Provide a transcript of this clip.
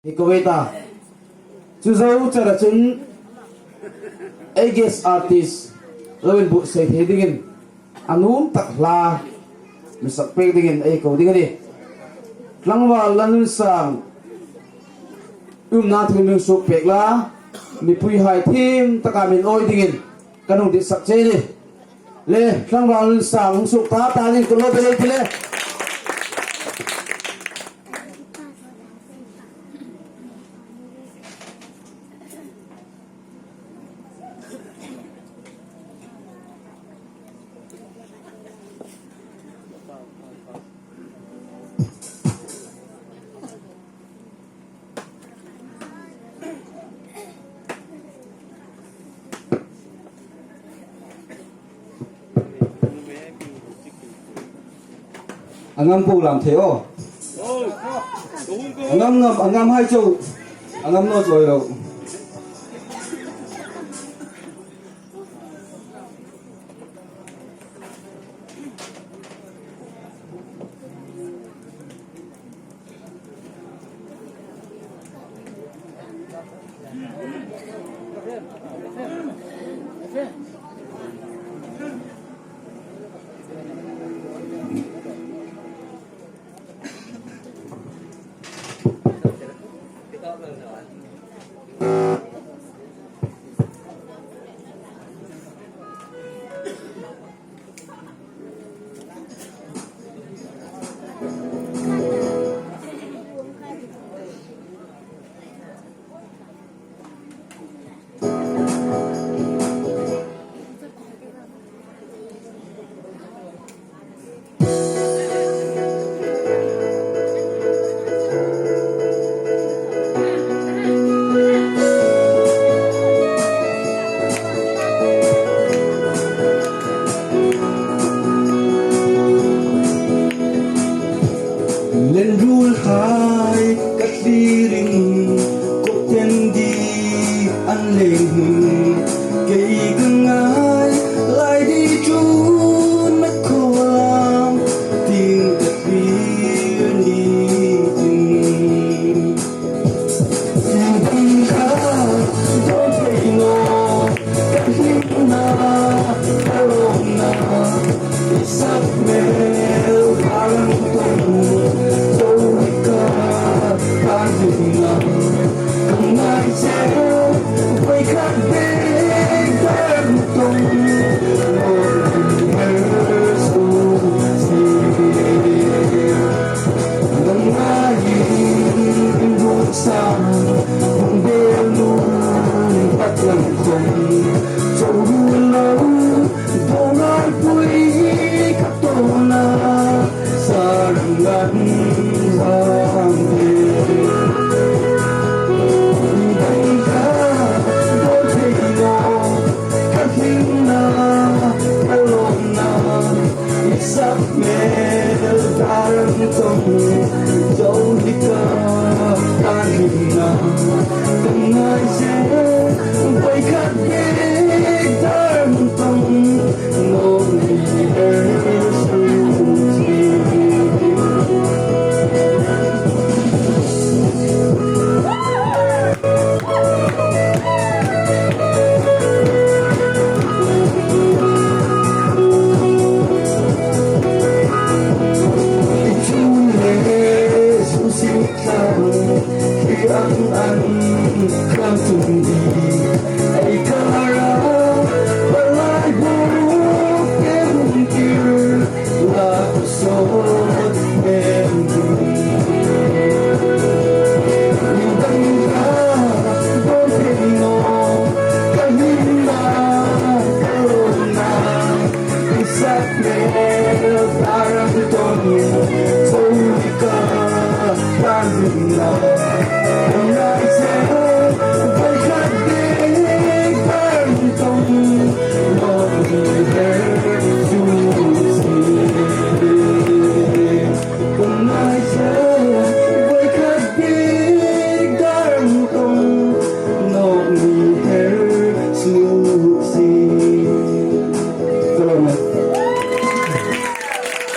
thì cô ta chú dâu cho là chúng guest artist rồi bộ sẽ thế điên anum tak la mình sắp pe điên ai cô điên đi lăng vào lăng sang na thu mình sụp pe la mi pui hai thêm tất cả mình oi điên cái nông đi sắp chế đi le lăng vào lăng sang sụp ta đi cô loไปเลยไปเลย Angam pu làm thế ô angam hai châu angam nó rồi đâu lên rul hai các đi ring cột tên đi ăn lên cây gừng ai lại đi chun mất khô lam tiếng tất bia ni tình tình khá don't say no các hình na corona isap mel parang tung come to